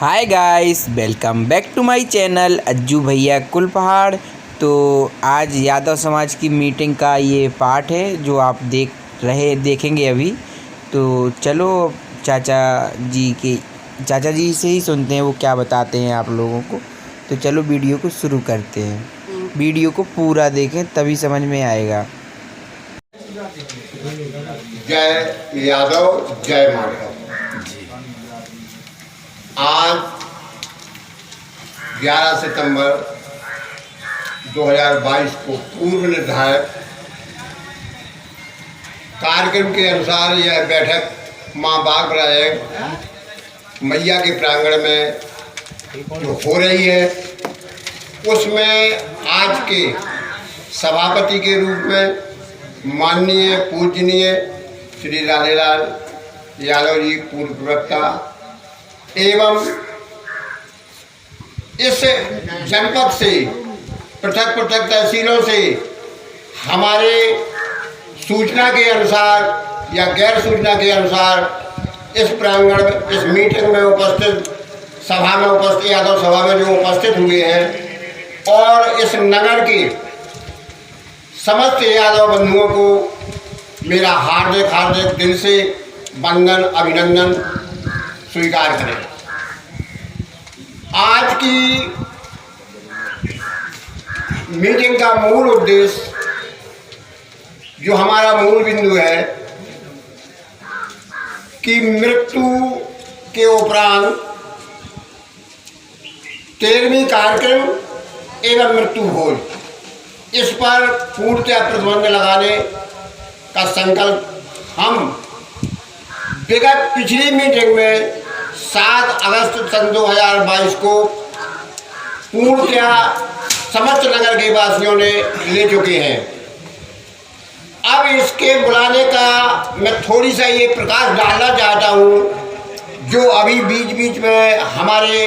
Hi guys, welcome back to my channel Ajju Bhaiya Kulpahar. तो आज यादव समाज की मीटिंग का ये पार्ट है जो आप देखेंगे अभी। तो चलो चाचा जी से ही सुनते हैं वो क्या बताते हैं आप लोगों को। तो चलो वीडियो को शुरू करते हैं। वीडियो को पूरा देखें तभी समझ में आएगा। जय यादव, जय माधव। आज 11 सितंबर 2022 को पूर्व निर्धारित कार्यक्रम के अनुसार यह बैठक मां बागराज मैया के प्रांगण में जो हो रही है, उसमें आज के सभापति के रूप में माननीय पूजनीय श्री राधेलाल यादव जी पूर्व प्रवक्ता एवं इस जनपद से पृथक पृथक तहसीलों से हमारे सूचना के अनुसार या गैर सूचना के अनुसार इस प्रांगण में इस मीटिंग में उपस्थित सभा में उपस्थित यादव सभा में जो उपस्थित हुए हैं और इस नगर के समस्त यादव बंधुओं को मेरा हार्दिक दिल से वंदन अभिनंदन स्वीकार करें। आज की मीटिंग का मूल उद्देश्य जो हमारा मूल बिंदु है कि मृत्यु के उपरांत 13वीं कार्यक्रम एवं मृत्यु भोज, इस पर पूर्णतः प्रतिबंध लगाने का संकल्प हम विगत पिछली मीटिंग में 7 अगस्त सन 2022 को पूर्णतः समस्त नगर के वासियों ने ले चुके हैं। अब इसके बुलाने का मैं थोड़ी सा ये प्रकाश डालना चाहता हूँ, जो अभी बीच बीच में हमारे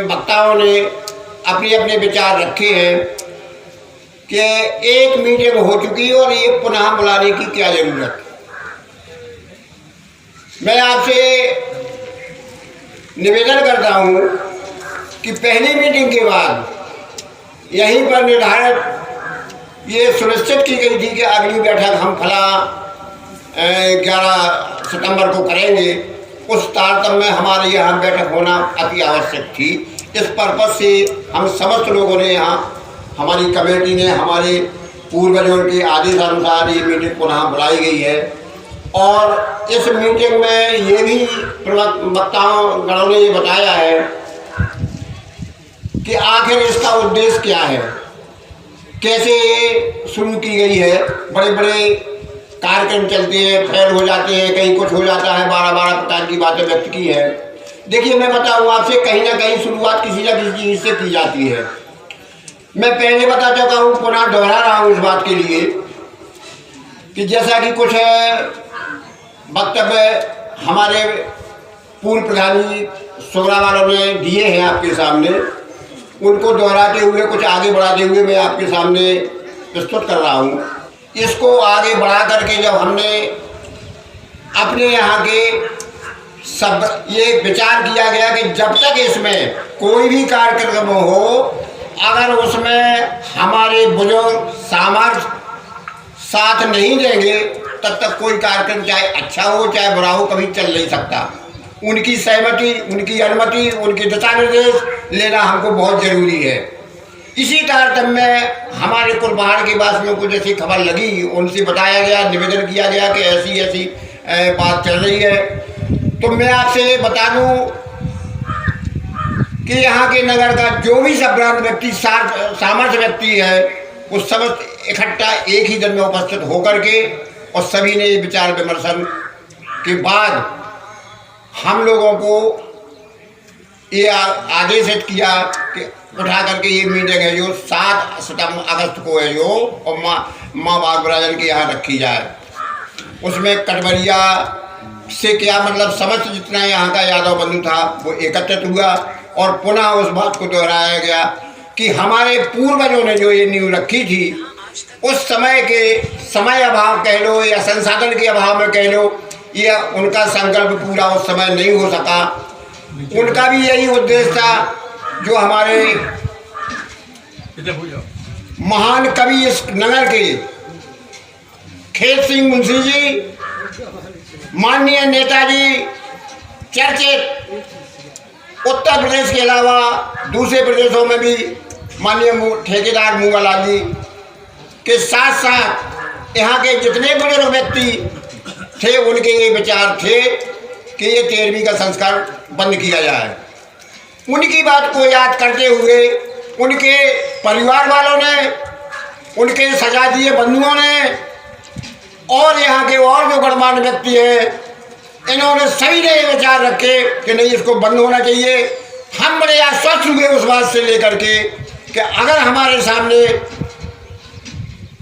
वक्ताओं ने अपने अपने विचार रखे हैं कि एक मीटिंग हो चुकी है और ये पुनः बुलाने की क्या जरूरत। मैं आपसे निवेदन करता हूँ कि पहली मीटिंग के बाद यहीं पर निर्धारित ये सुनिश्चित की गई थी कि अगली बैठक हम फला 11 सितंबर को करेंगे। उस तारतम्य में हमारे यहाँ बैठक होना अति आवश्यक थी। इस पर्पज से हम समस्त लोगों ने यहाँ, हमारी कमेटी ने, हमारे पूर्वजों के आदेशानुसार ये मीटिंग पुनः बुलाई गई है। और इस मीटिंग में ये भी वक्ताओं गणों ने ये बताया है कि आखिर इसका उद्देश्य क्या है, कैसे ये शुरू की गई है। बड़े बड़े कार्यक्रम चलते हैं, फेल हो जाते हैं, कहीं कुछ हो जाता है, 12 प्रकार की बातें व्यक्त की है। देखिए, मैं बताऊँ आपसे, कहीं ना कहीं शुरुआत किसी न किसी चीज़ से की जाती है। मैं पहले बता चुका हूँ, पुनः दोहरा रहा हूँ इस बात के लिए कि जैसा कि कुछ वक्तव्य हमारे पूर्व प्रधानी सोगरा वालों ने दिए हैं आपके सामने, उनको दोहराते हुए कुछ आगे बढ़ाते हुए मैं आपके सामने प्रस्तुत कर रहा हूँ। इसको आगे बढ़ा करके जब हमने अपने यहाँ के सब ये विचार किया गया कि जब तक इसमें कोई भी कार्यक्रम हो, अगर उसमें हमारे बुजुर्ग सामर्थ्य साथ नहीं देंगे तब तक कोई कार्यक्रम चाहे अच्छा हो चाहे बुरा हो कभी चल नहीं सकता। उनकी सहमति, उनकी अनुमति, उनके दिशा निर्देश लेना हमको बहुत ज़रूरी है। इसी तारतम्य में हमारे कुलपहाड़ के वासियों को जैसी खबर लगी, उनसे बताया गया, निवेदन किया गया कि ऐसी ऐसी बात चल रही है। तो मैं आपसे बता दूँ कि यहाँ के नगर का जो भी संभ्रांत व्यक्ति, सामर्थ्य व्यक्ति है, वो समस्त इकट्ठा एक ही दिन में उपस्थित होकर के और सभी ने विचार विमर्शन के बाद हम लोगों को ये आदेशित किया कि उठा करके ये मीटिंग है जो 7 अगस्त को है जो, और माँ बागराजन के यहाँ रखी जाए। उसमें कटवरिया से क्या मतलब, समस्त जितना यहाँ का यादव बंधु था वो एकत्रित हुआ और पुनः उस बात को दोहराया गया कि हमारे पूर्वजों ने जो ये नींव रखी थी, उस समय के समय अभाव कह लो या संसाधन के अभाव में कह लो, ये उनका संकल्प पूरा उस समय नहीं हो सका। उनका भी यही उद्देश्य था जो हमारे महान कवि इस नगर के खेत सिंह मुंशी जी, माननीय नेताजी, चर्चित उत्तर प्रदेश के अलावा दूसरे प्रदेशों में भी माननीय ठेकेदार मूंगालाल जी के साथ साथ यहाँ के जितने बुजुर्ग व्यक्ति थे उनके ये विचार थे कि ये 13वीं का संस्कार बंद किया जाए। उनकी बात को याद करते हुए उनके परिवार वालों ने, उनके सजातीय बंधुओं ने और यहाँ के और जो गणमान्य व्यक्ति हैं, इन्होंने सभी ने ये विचार रखे कि नहीं, इसको बंद होना चाहिए। हम बड़े आश्वस्त हुए उस बात से लेकर के कि अगर हमारे सामने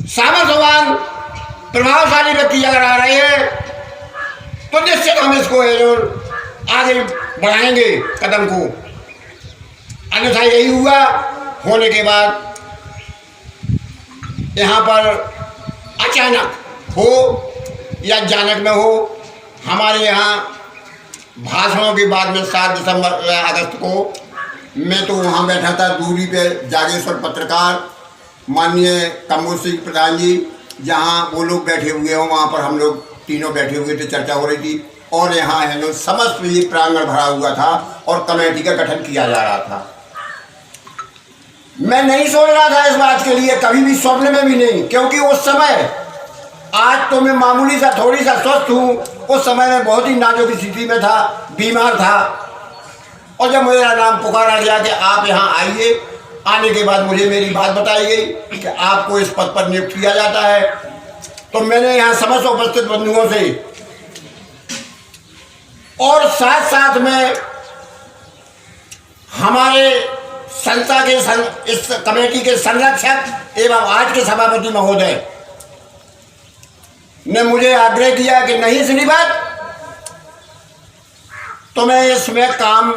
सामर्थ्यवान प्रभावशाली व्यक्ति अगर आ रहे हैं तो निश्चित हम इसको आगे बढ़ाएंगे कदम को। अन्यथा यही हुआ। होने के बाद यहाँ पर अचानक हो या जानक में हो, हमारे यहाँ भाषणों के बाद में 7 अगस्त को मैं तो वहाँ बैठा था दूरी पे, जागेश्वर पत्रकार, माननीय कम्बोज सिंह प्रधान जी, जहाँ वो लोग बैठे हुए हों वहाँ पर हम लोग तीनों बैठे हुए थे, चर्चा हो रही थी। और यहाँ है ना समस्त ये प्रांगण भरा हुआ था और कमेटी का गठन किया जा रहा था। मैं नहीं सोच रहा था इस बात के लिए, कभी भी स्वप्न में भी नहीं, क्योंकि उस समय, आज तो मैं मामूली सा थोड़ी सा स्वस्थ हूँ, उस समय मैं बहुत ही नाजुक स्थिति में था, बीमार था। और जब मेरा नाम पुकारा गया कि आप यहाँ आइए, आने के बाद मुझे मेरी बात बताई गई कि आपको इस पद पर नियुक्त किया जाता है, तो मैंने यहाँ समस्त उपस्थित बंधुओं से और साथ साथ में हमारे संस्था के इस कमेटी के संरक्षक एवं आज के सभापति महोदय ने मुझे आग्रह किया कि नहीं श्रीपत, तुम्हें इसमें काम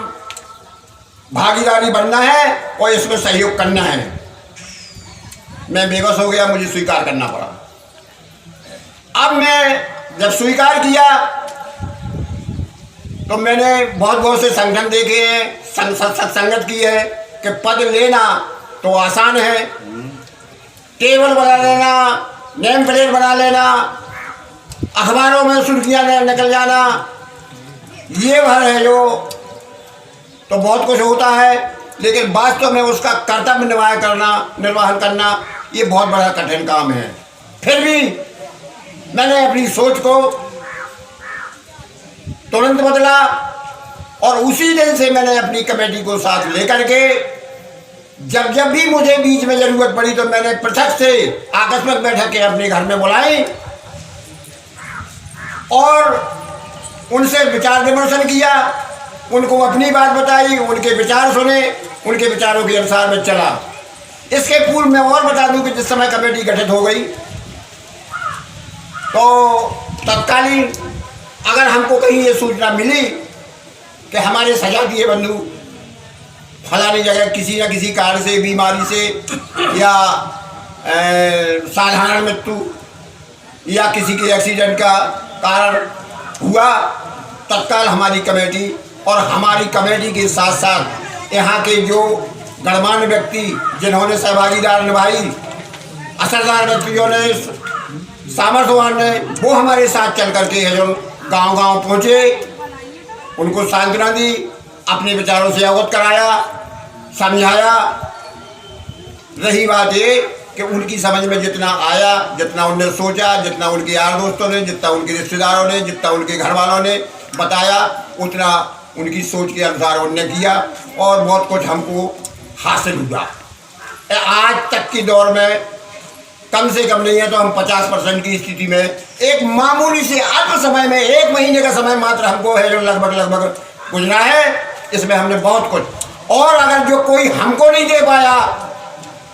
भागीदारी बनना है और इसमें सहयोग करना है। मैं बेबस हो गया, मुझे स्वीकार करना पड़ा। अब मैं जब स्वीकार किया तो मैंने बहुत बहुत से संगठन देखे हैं, संगत की है कि पद लेना तो आसान है, टेबल बना लेना, नेम प्लेट बना लेना, अखबारों में सुर्खियाँ निकल जाना, ये भर है जो, तो बहुत कुछ होता है, लेकिन वास्तव में उसका कर्तव्य निर्वाहन करना ये बहुत बड़ा कठिन काम है। फिर भी मैंने अपनी सोच को तुरंत बदला और उसी दिन से मैंने अपनी कमेटी को साथ लेकर के जब भी मुझे बीच में जरूरत पड़ी तो मैंने पृथक से आकस्मिक बैठकें अपने घर में बुलाई और उनसे विचार विमर्शन किया, उनको अपनी बात बताई, उनके विचार सुने, उनके विचारों के अनुसार में चला। इसके पूर्व मैं और बता दूं कि जिस समय कमेटी गठित हो गई तो तत्कालीन अगर हमको कहीं ये सूचना मिली कि हमारे सजातीय बंधु फलानी जगह किसी न किसी कारण से, बीमारी से या साधारण मृत्यु या किसी के एक्सीडेंट का कारण हुआ, तत्काल हमारी कमेटी और हमारी कमेटी के साथ साथ यहाँ के जो गणमान्य व्यक्ति जिन्होंने सहभागीदार निभाई, असरदार व्यक्तियों ने, सामर्थ्यवान ने, वो हमारे साथ चल करके जो गांव-गांव पहुँचे, उनको सांत्वना दी, अपने विचारों से अवगत कराया, समझाया। रही बात ये कि उनकी समझ में जितना आया, जितना उनने सोचा, जितना उनके यार दोस्तों ने, जितना उनके रिश्तेदारों ने, जितना उनके घर वालों ने बताया, उतना उनकी सोच के अनुसार उनने किया और बहुत कुछ हमको हासिल हुआ। आज तक की दौर में कम से कम नहीं है तो हम 50% की स्थिति में एक मामूली से अल्प समय में 1 महीने का समय मात्र हमको है जो लगभग गुजरा है। इसमें हमने बहुत कुछ, और अगर जो कोई हमको नहीं दे पाया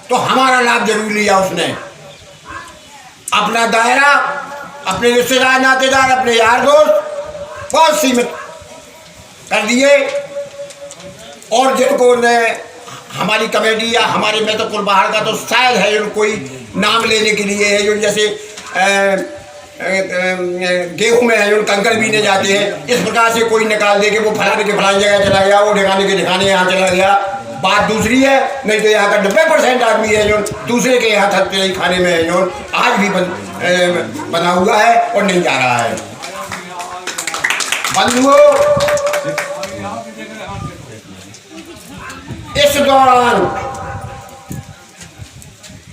तो हमारा लाभ जरूर लिया उसने। अपना दायरा, अपने रिश्तेदार, नातेदार, अपने यार दोस्त बहुत सीमित कर दिए और जिनको ने हमारी कमेटी या हमारे में तो कुलपहाड़ का तो शायद है जो कोई नाम लेने के लिए है, जो जैसे गेहूं में है जो कंकड़ बीने जाते हैं, इस प्रकार से कोई निकाल दे कि वो फलाने के फलानी जगह चला गया, वो ठिकाने के ठिकाने यहाँ चला गया, बात दूसरी है। नहीं तो यहाँ का 90% आदमी है जो दूसरे के यहाँ थकते खाने में है जो आज भी बना हुआ है और नहीं जा रहा है। बंधुओं, इस दौरान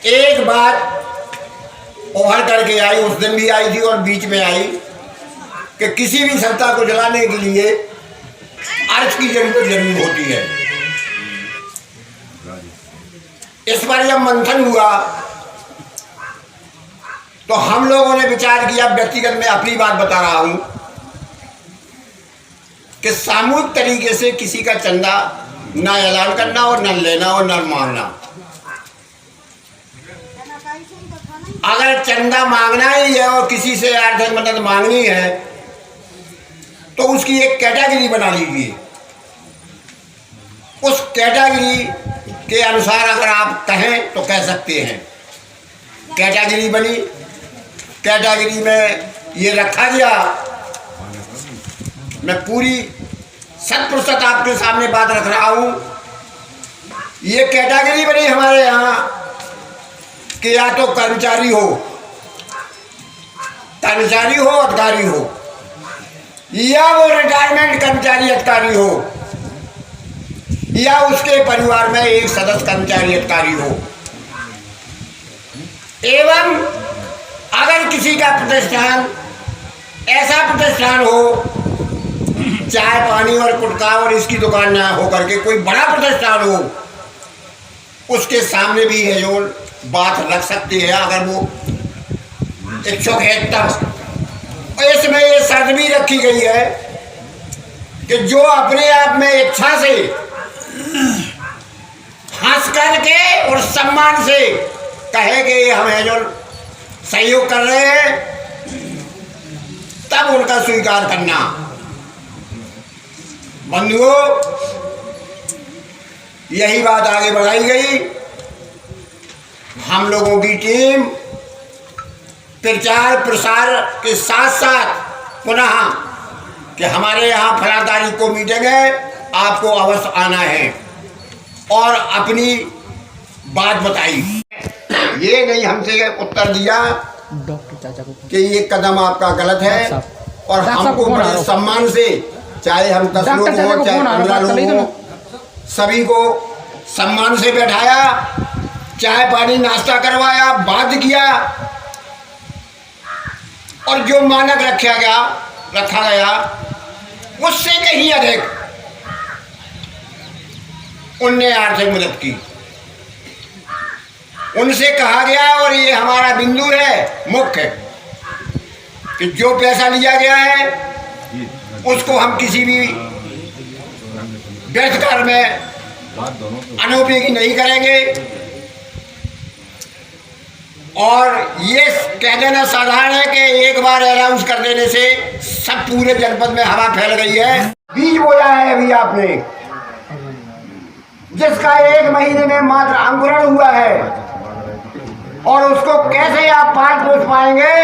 एक बात उभर करके आई, उस दिन भी आई थी और बीच में आई, कि किसी भी संस्था को चलाने के लिए अर्थ की जरूरत होती है। इस पर जब मंथन हुआ तो हम लोगों ने विचार किया, व्यक्तिगत मैं अपनी बात बता रहा हूं, कि सामूहिक तरीके से किसी का चंदा ना ऐलान करना और न लेना और न मांगना। अगर चंदा मांगना ही है और किसी से आर्थिक मदद मांगनी है तो उसकी एक कैटेगरी बना लीजिए। उस कैटेगरी के अनुसार अगर आप कहें तो कह सकते हैं। कैटेगरी बनी, कैटेगरी में ये रखा गया। मैं पूरी 100% आपके सामने बात रख रहा हूं। ये कैटेगरी बनी हमारे यहाँ कि या तो कर्मचारी हो, अधिकारी हो, या वो रिटायरमेंट कर्मचारी अधिकारी हो, या उसके परिवार में एक सदस्य कर्मचारी अधिकारी हो। एवं अगर किसी का प्रतिष्ठान ऐसा प्रतिष्ठान हो, चाय पानी और गुटखा और इसकी दुकान ना हो करके कोई बड़ा प्रतिष्ठान हो, उसके सामने भी है जो बात रख सकती है अगर वो इच्छुक है तब। इसमें ये शर्त भी रखी गई है कि जो अपने आप में इच्छा से हंस करके और सम्मान से कहे कि हम है जो सहयोग कर रहे हैं, तब उनका स्वीकार करना। बंधुओं, यही बात आगे बढ़ाई गई। हम लोगों की टीम प्रचार प्रसार के साथ साथ पुनः कि हमारे यहाँ फला तारीख को मीटिंग है, आपको अवश्य आना है, और अपनी बात बताई। ये नहीं हमसे उत्तर दिया डॉक्टर चाचा को कि ये कदम आपका गलत है, और हमको बड़े सम्मान से, चाहे हम 10 लोग हो चाहे 15 लोग हो, सभी को सम्मान से बैठाया, चाय पानी नाश्ता करवाया, बात किया, और जो मानक रखा गया उससे कहीं अधिक उनने आर्थिक मदद की। उनसे कहा गया, और ये हमारा बिंदु है मुख्य, कि जो पैसा लिया गया है उसको हम किसी भी व्यर्थ कार्य में अनुपयोगी नहीं करेंगे। और ये कह देना साधारण है कि एक बार अनाउंस कर देने से सब पूरे जनपद में हवा फैल गई है। बीज बोया है अभी आपने, जिसका 1 महीने में मात्र अंकुरण हुआ है, और उसको कैसे आप पाल पोस पाएंगे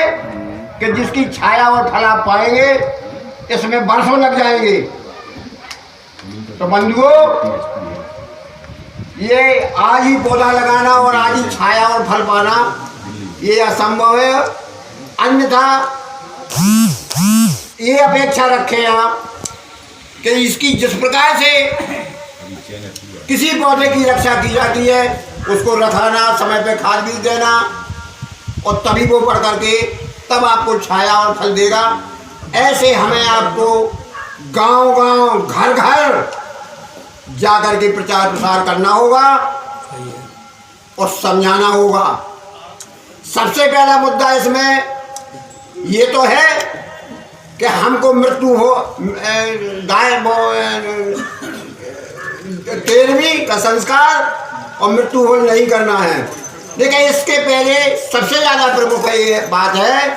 कि जिसकी छाया और फल आप पाएंगे, इसमें वर्षों लग जाएंगे। तो बंधुओं, ये आज ही पौधा लगाना और आज ही छाया और फल पाना ये असंभव है। अन्यथा ये अपेक्षा रखें आप कि इसकी जिस प्रकार से किसी पौधे की रक्षा की जाती है, उसको रखाना, समय पे खाद बीज देना, और तभी वो बढ़ करके तब आपको छाया और फल देगा। ऐसे हमें आपको गांव-गांव, घर-घर जाकर के प्रचार प्रसार करना होगा और समझाना होगा। सबसे पहला मुद्दा इसमें ये तो है कि हमको मृत्यु हो, गाय 13वीं का संस्कार और मृत्यु हो नहीं करना है। लेकिन इसके पहले सबसे ज़्यादा प्रमुख ये बात है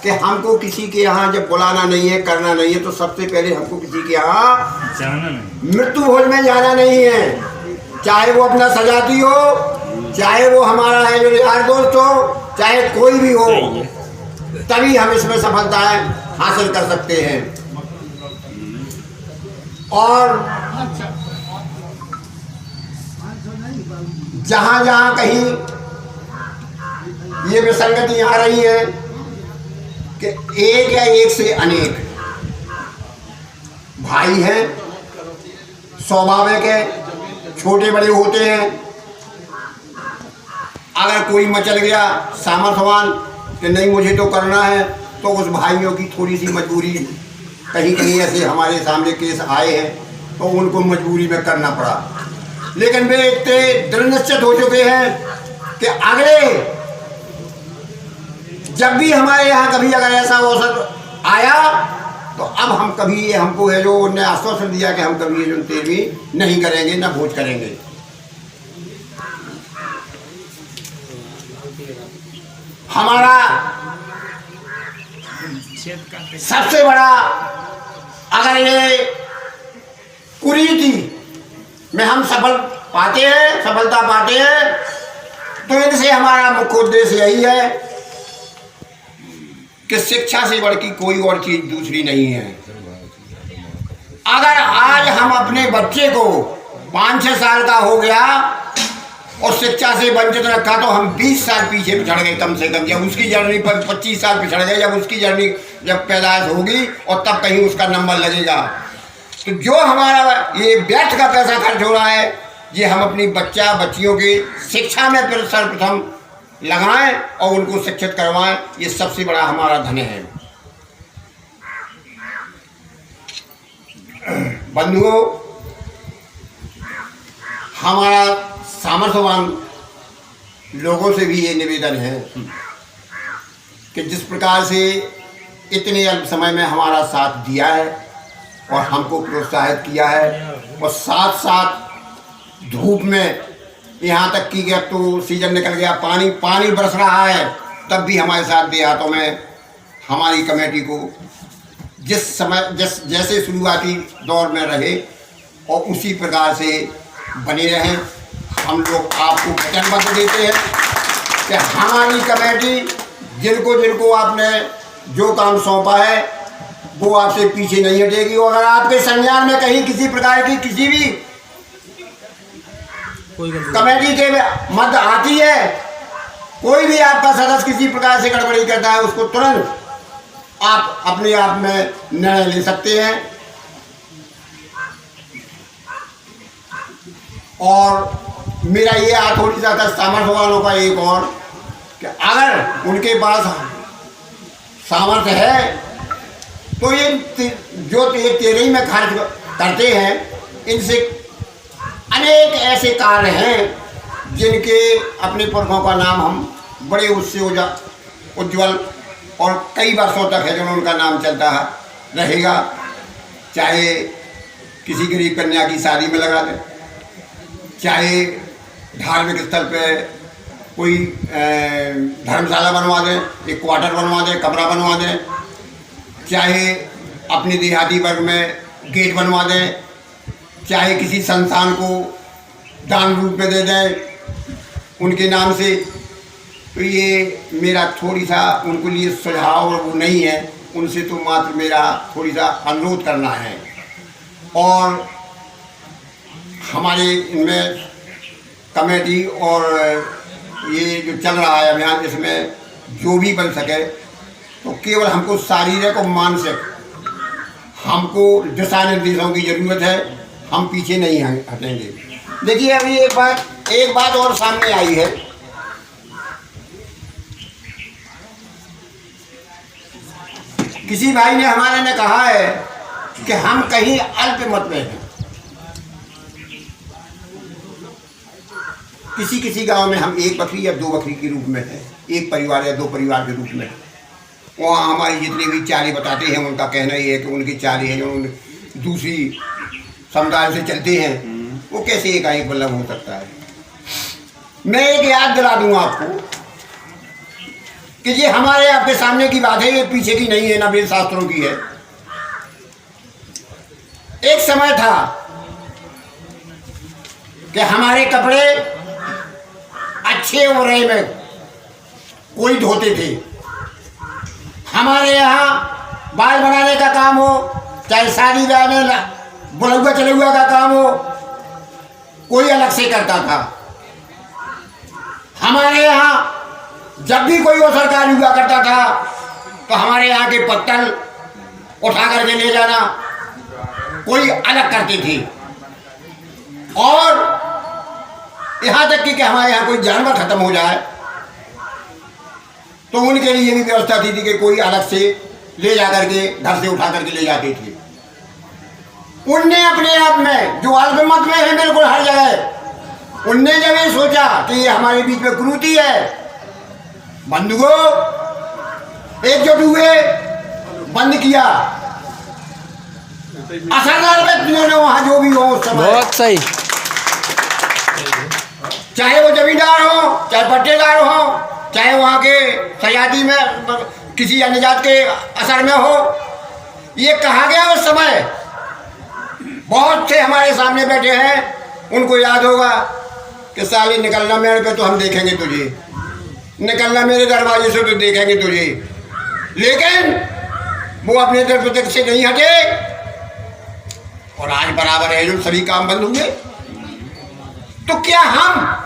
कि हमको किसी के यहाँ जब बुलाना नहीं है, करना नहीं है, तो सबसे पहले हमको किसी के यहाँ जाना नहीं, मृत्यु भोज में जाना नहीं है। चाहे वो अपना सजाती हो, चाहे वो हमारा है जो यार दोस्त हो, चाहे कोई भी हो, तभी हम इसमें सफलताएं हासिल कर सकते हैं। और जहां जहां कहीं ये विसंगति आ रही है कि एक या एक से अनेक भाई हैं, स्वाभाविक है, छोटे बड़े होते हैं। अगर कोई मचल गया सामर्थ्यवान कि नहीं मुझे तो करना है, तो उस भाइयों की थोड़ी सी मजबूरी, कहीं कहीं ऐसे हमारे सामने केस आए हैं तो उनको मजबूरी में करना पड़ा। लेकिन वे इतने दृढ़ निश्चित हो चुके हैं कि अगले जब भी हमारे यहाँ कभी अगर ऐसा अवसर आया तो अब हम कभी ये हमको है जो उन्होंने आश्वासन दिया कि हम कभी ये जो तेरवी नहीं करेंगे, न भोज करेंगे। हमारा सबसे बड़ा अगर ये कुरीति में हम सफलता पाते हैं तो इनसे हमारा मुख्य उद्देश्य यही है कि शिक्षा से बढ़ की कोई और चीज दूसरी नहीं है। अगर आज हम अपने बच्चे को 5-6 साल का हो गया और शिक्षा से वंचित रखा तो हम 20 साल पीछे पिछड़ गए कम से कम। जब उसकी जर्नी पर 25 साल पिछड़ गए, जब उसकी जर्नी जब पैदाइश होगी और तब कहीं उसका नंबर लगेगा। तो जो हमारा ये व्यर्थ का पैसा खर्च हो रहा है, ये हम अपनी बच्चियों की शिक्षा में फिर सर्वप्रथम लगाएं और उनको शिक्षित करवाएं। ये सबसे बड़ा हमारा धन है। बंधुओं, हमारा सामर्थ्यवान लोगों से भी ये निवेदन है कि जिस प्रकार से इतने अल्प समय में हमारा साथ दिया है और हमको प्रोत्साहित किया है, और साथ साथ धूप में यहाँ तक कि अब तो सीजन निकल गया, पानी बरस रहा है, तब भी हमारे साथ देहातों में हमारी कमेटी को जैसे शुरुआती दौर में रहे और उसी प्रकार से बने रहें। हम लोग आपको वचनबद्ध देते हैं कि हमारी कमेटी जिनको आपने जो काम सौंपा है वो आपसे पीछे नहीं हटेगी। और अगर आपके संज्ञान में कहीं किसी प्रकार की किसी भी कमेटी के मध्य आती है, कोई भी आपका सदस्य किसी प्रकार से गड़बड़ी करता है, उसको तुरंत आप अपने आप में निर्णय ले सकते हैं। और मेरा ये थोड़ी सा सामर्थ्य वालों का एक और कि अगर उनके पास सामर्थ्य है तो ये जो ये तेरही में खर्च करते हैं, इनसे अनेक ऐसे कार्य हैं जिनके अपने पुरखों का नाम हम बड़े उससे उज्ज्वल और कई वर्षों तक है जो उनका नाम चलता रहेगा। चाहे किसी गरीब कन्या की शादी में लगा दें, चाहे धार्मिक स्थल पे कोई धर्मशाला बनवा दें, एक क्वार्टर बनवा दें, कमरा बनवा दें, चाहे अपने देहाती वर्ग में गेट बनवा दें, चाहे किसी संस्थान को दान रूप में दे दें उनके नाम से। तो ये मेरा थोड़ी सा उनको लिए सुझाव और वो नहीं है, उनसे तो मात्र मेरा थोड़ी सा अनुरोध करना है। और हमारे इनमें कमेटी और ये जो चल रहा है अभियान, इसमें जो भी बन सके तो केवल हमको शारीरिक और मानसिक हमको दिशा निर्देशों की ज़रूरत है, हम पीछे नहीं हटेंगे। देखिए अभी एक बात और सामने आई है। किसी भाई ने हमारे ने कहा है कि हम कहीं अल्प मत में हैं। किसी गांव में हम 1 बकरी या 2 बकरी के रूप में है, 1 परिवार या 2 परिवार के रूप में। वहाँ हमारी जितनी भी चाली बताते हैं उनका कहना ही है कि उनकी चाली है जो दूसरी समुदाय से चलते हैं, वो कैसे एकाएक बल्लभ हो सकता है। मैं एक याद दिला दूंगा आपको कि ये हमारे आपके सामने की बात है, ये पीछे की नहीं है, ना वेद शास्त्रों की है। एक समय था कि हमारे कपड़े अच्छे हो रहे में कोई धोते थे, हमारे यहाँ बाल बनाने का काम हो, चाहे शादी ब्याह में बुलौआ चलौआ का काम हो, कोई अलग से करता था। हमारे यहाँ जब भी कोई वो सरकारी हुआ करता था तो हमारे यहाँ के पत्तल उठा करके ले जाना कोई अलग करती थी। और यहाँ तक कि हमारे यहाँ कोई जानवर खत्म हो जाए तो उनके लिए भी व्यवस्था थी कि कोई अलग से ले जा करके घर से उठा करके ले जाते थे। उनने अपने आप में जो अल्पमत में है बिल्कुल हर जगह, उनने जब ये सोचा कि ये हमारे बीच में क्रूरती है, बंधुओं एकजुट हुए, बंद किया। असरदार व्यक्तियों ने वहां जो भी हो उस समय, बहुत सही, चाहे वो जमींदार हो, चाहे पट्टेदार हो, चाहे वहाँ के सयादी में किसी अन्य जात के असर में हो, ये कहा गया उस समय। बहुत से हमारे सामने बैठे हैं, उनको याद होगा कि साले निकलना मेरे पे तो हम देखेंगे तुझे, निकलना मेरे दरवाजे से तो देखेंगे तुझे। लेकिन वो अपने दरवाजे से नहीं हटे और आज बराबर है जो सभी काम बंद हुए। तो क्या हम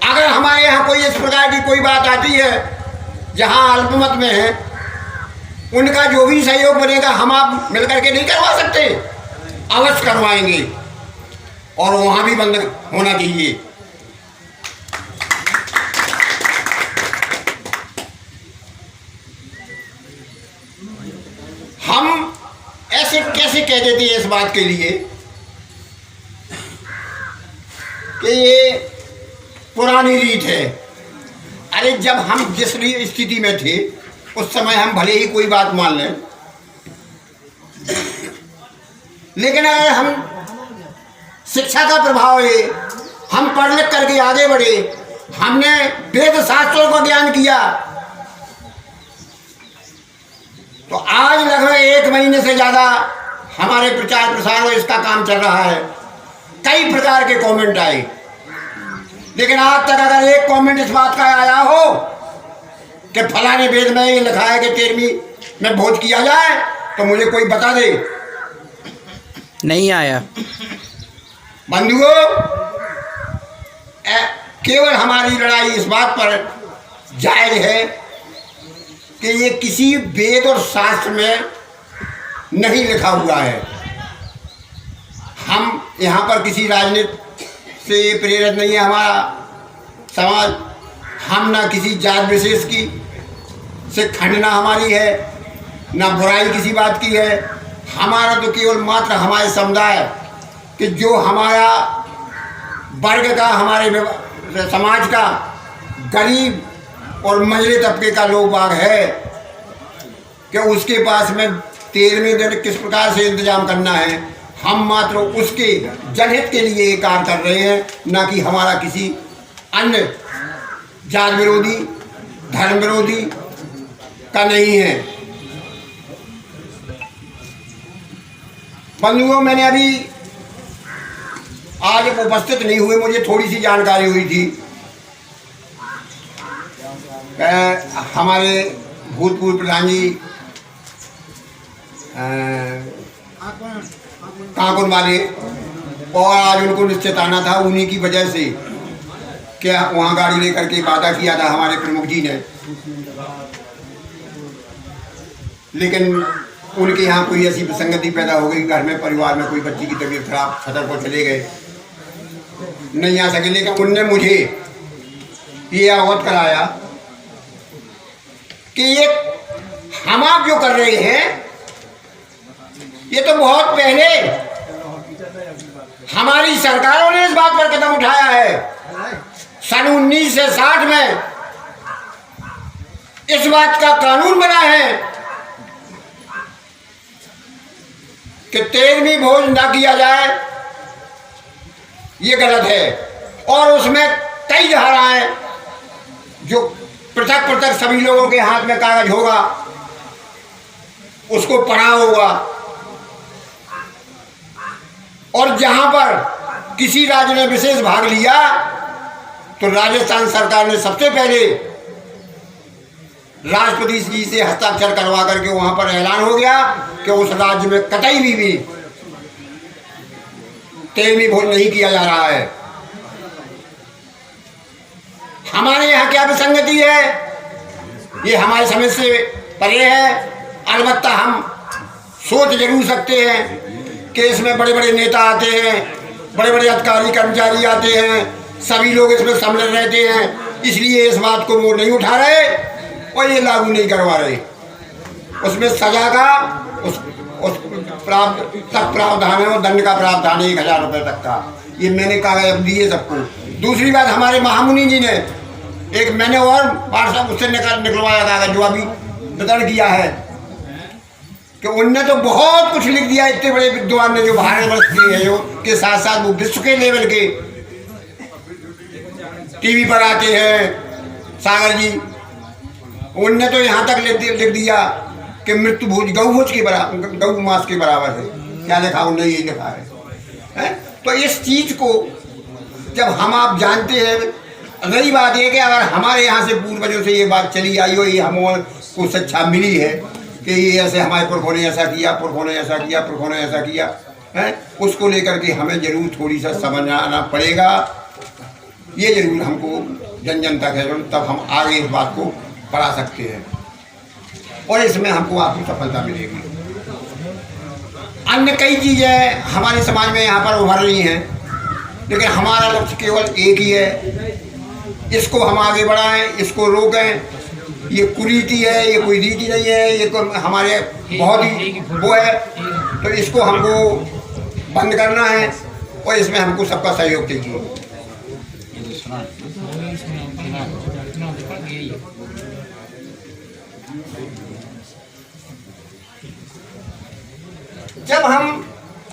अगर हमारे यहाँ कोई इस प्रकार की कोई बात आती है जहाँ अल्पमत में है, उनका जो भी सहयोग बनेगा हम आप मिलकर के नहीं करवा सकते? अवश्य करवाएंगे और वहाँ भी बंद होना चाहिए। हम ऐसे कैसे कह देते हैं इस बात के लिए कि ये पुरानी रीत है? अरे जब हम जिस स्थिति में थे उस समय हम भले ही कोई बात मान लें, लेकिन अगर हम शिक्षा का प्रभाव है, हम पढ़ लिख करके आगे बढ़े, हमने वेद शास्त्रों का ज्ञान किया, तो आज लगभग 1 महीने से ज़्यादा हमारे प्रचार प्रसार और इसका काम चल रहा है। कई प्रकार के कमेंट आए, लेकिन आज तक अगर एक कमेंट इस बात का आया हो कि फलाने वेद में ये लिखा है कि 13वीं में भोज किया जाए, तो मुझे कोई बता दे। नहीं आया। बंधुओं, केवल हमारी लड़ाई इस बात पर जायज है कि ये किसी वेद और शास्त्र में नहीं लिखा हुआ है। हम यहाँ पर किसी राजनीति से प्रेरित नहीं है हमारा समाज, हम ना किसी जात विशेष की से खंडना हमारी है, ना बुराई किसी बात की है। हमारा तो केवल मात्र हमारे समुदाय कि जो हमारा वर्ग का, हमारे समाज का गरीब और मझले तबके का लोग बाग है कि उसके पास में 13वें दिन किस प्रकार से इंतजाम करना है, हम मात्र उसके जनहित के लिए कार्य कर रहे हैं, ना कि हमारा किसी अन्य जात विरोधी, धर्म विरोधी का नहीं है। बंधुओं, मैंने अभी आज उपस्थित नहीं हुए, मुझे थोड़ी सी जानकारी हुई थी। हमारे भूतपूर्व प्रधान जी काकुन वाले, और आज उनको निश्चित आना था, उन्हीं की वजह से क्या वहाँ गाड़ी लेकर के वादा किया था हमारे प्रमुख जी ने, लेकिन उनके यहाँ कोई ऐसी विसंगति पैदा हो गई, घर में परिवार में कोई बच्ची की तबीयत खराब, सदर को चले गए, नहीं आ सके। लेकिन उनने मुझे ये अवगत कराया कि ये हम आप जो कर रहे हैं ये तो बहुत पहले हमारी सरकारों ने इस बात पर कदम उठाया है। सन 1960 में इस बात का कानून बना है कि 13वीं भोज ना किया जाए, ये गलत है। और उसमें कई धाराएं जो पृथक पृथक सभी लोगों के हाथ में कागज होगा उसको पढ़ा होगा, और जहां पर किसी राज्य ने विशेष भाग लिया तो राजस्थान सरकार ने सबसे पहले राष्ट्रपति जी से हस्ताक्षर करवा करके वहाँ पर ऐलान हो गया कि उस राज्य में कतई भी तेमी भोज नहीं किया जा रहा है। हमारे यहाँ क्या विसंगति है, ये हमारे समझ से परे है। अलबत्ता हम सोच जरूर सकते हैं कि इसमें बड़े बड़े नेता आते हैं, बड़े बड़े अधिकारी कर्मचारी आते हैं, सभी लोग इसमें सम्मिलित रहते हैं, इसलिए इस बात को वो नहीं उठा रहे और ये लागू नहीं करवा रहे। उसमें सजा का उस प्रावधान है और दंड का प्रावधान है 1000 रुपये तक का। ये मैंने कागज दिए सबको। दूसरी बात, हमारे महामुनि जी ने एक, मैंने और व्हाट्सएप उससे निकलवाया कागज जो अभी वितरण किया है, कि उनने तो बहुत कुछ लिख दिया। इतने बड़े विद्वान ने जो भारतवर्ष के हैं, जो के साथ साथ वो विश्व के लेवल के टीवी पर आते हैं, सागर जी, उनने तो यहाँ तक लिख दिया कि मृत्यु भोज गौ भोज के बराबर, गौ मास के बराबर है। क्या लिखा, उन्होंने यही लिखा है? तो इस चीज को जब हम आप जानते हैं, रही बात यह कि अगर हमारे यहाँ से पूर्वजों से ये बात चली आई हो, ये हमको शिक्षा मिली है कि ये ऐसे हमारे पुरखों ने ऐसा किया, पुरखों ने ऐसा किया, पुरखों ने ऐसा किया है, उसको लेकर के हमें जरूर थोड़ी सा समझना पड़ेगा। ये जरूर हमको जन जन तक है, तब हम आगे इस बात को बढ़ा सकते हैं और इसमें हमको आपकी सफलता मिलेगी। अन्य कई चीज़ें हमारे समाज में यहाँ पर उभर रही हैं, लेकिन हमारा लक्ष्य केवल एक ही है, इसको हम आगे बढ़ाएं, इसको रोकें। ये कुरीति है, ये कोई रीति नहीं है, ये हमारे बहुत ही वो है, तो इसको हमको बंद करना है और इसमें हमको सबका सहयोग चाहिए। जब हम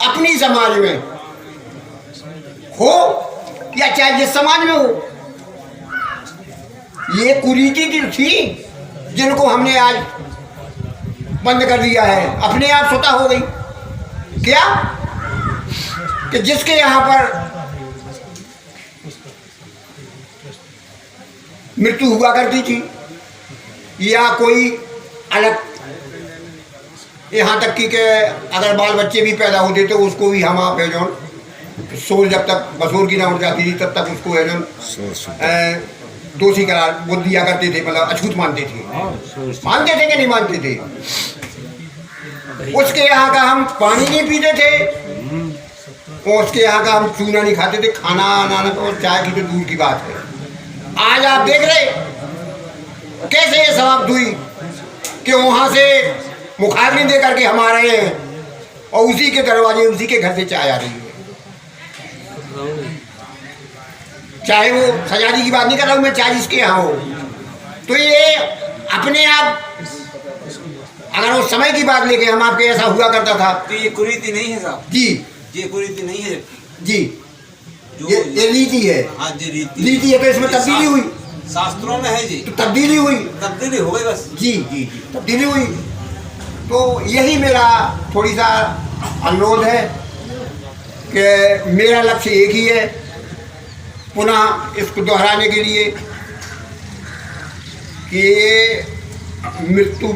अपनी समाज में हो या चाहे जिस समाज में हो, ये कुरीति थी जिनको हमने आज बंद कर दिया है, अपने आप स्वतः हो गई। क्या कि जिसके यहाँ पर मृत्यु हुआ करती थी या कोई अलग, यहाँ तक कि अगर बाल बच्चे भी पैदा होते तो उसको भी हम आप है जो सोल, जब तक बसोर की ना उठ जाती थी तब तक उसको है जो दोषी करार वो दिया करते थे, मतलब अछूत मानते थे। मानते थे कि नहीं मानते थे? उसके यहाँ का हम पानी नहीं पीते थे और उसके यहाँ का हम चूना नहीं खाते थे, खाना आना तो चाय की तो दूर की बात है। आज आप देख रहे कैसे ये समाप्त हुई कि वहाँ से मुखाग्नि दे करके हम आ रहे हैं और उसी के दरवाजे, उसी के घर से चाय आ रही है। चाहे वो सजादी की बात नहीं कर रहा हूँ मैं, चाहे जिसके यहाँ हो, तो ये अपने आप, अगर उस समय की बात लेके हम आपके ऐसा हुआ करता था तो ये कुरीति नहीं है साहब जी, ये कुरीति नहीं है जी, ये रीति है। हाँ जी, रीति है, तो इसमें तब्दीली हुई, शास्त्रों में है जी, तो तब्दीली हुई, तब्दीली हो गई बस। जी जी जी, तब्दीली हुई। तो यही मेरा थोड़ी सा अनुरोध है कि मेरा लक्ष्य एक ही है, पुनः इसको दोहराने के लिए कि ये मृत्यु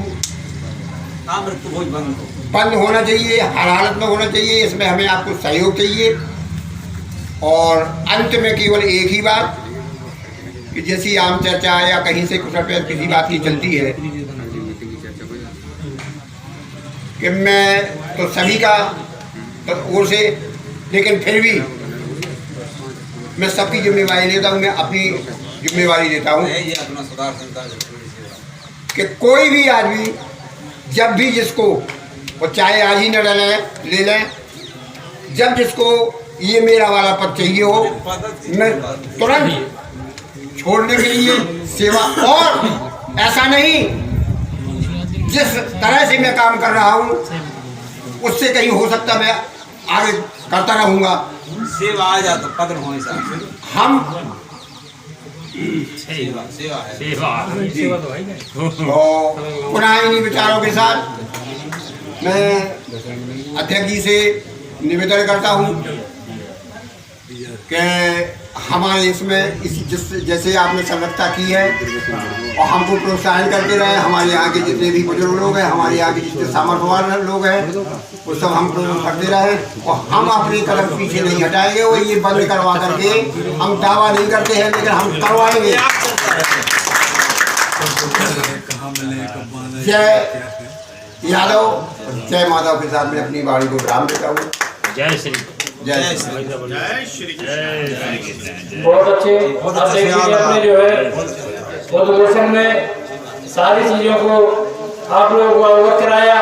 भोज बंद होना चाहिए, हर हालत में होना चाहिए। इसमें हमें आपको सहयोग चाहिए। और अंत में केवल एक ही बात कि जैसी आम चर्चा या कहीं से कुछ रुपये किसी बात की चलती है कि मैं तो सभी का ओर से, लेकिन फिर भी मैं सबकी जिम्मेवारी लेता हूँ, मैं अपनी जिम्मेवारी लेता हूँ कि कोई भी आदमी जब भी जिसको, वो चाहे आज ही न ले लें, जब जिसको ये मेरा वाला पद चाहिए हो, मैं तुरंत छोड़ने के लिए सेवा। और ऐसा नहीं, जिस तरह से मैं काम कर रहा हूँ उससे कहीं हो सकता मैं आगे करता रहूँगा। सेवा आ जाता पद होने हम सेवा है। तो पुनः इन्हीं विचारों के साथ मैं अध्यक्ष जी से निवेदन करता हूँ कि हमारे इसमें जैसे आपने संगठता की है और हमको प्रोत्साहन करते रहे। हमारे यहाँ के जितने भी बुजुर्ग लोग हैं, हमारे यहाँ के जितने सामर्थ्यवान लोग हैं, वो सब हमको करते रहे और हम अपने कदम पीछे नहीं हटाएंगे। और ये बंद करवा करके हम दावा नहीं करते हैं, लेकिन हम करवाएंगे। जय यादव, जय माधव के साथ में अपनी बाड़ी को विराम देता हूँ। जय श्री जय श्री बहुत अच्छे। अब देखिए आपने जो है उद्घोषण में सारी चीजों को आप लोगों को अवगत कराया।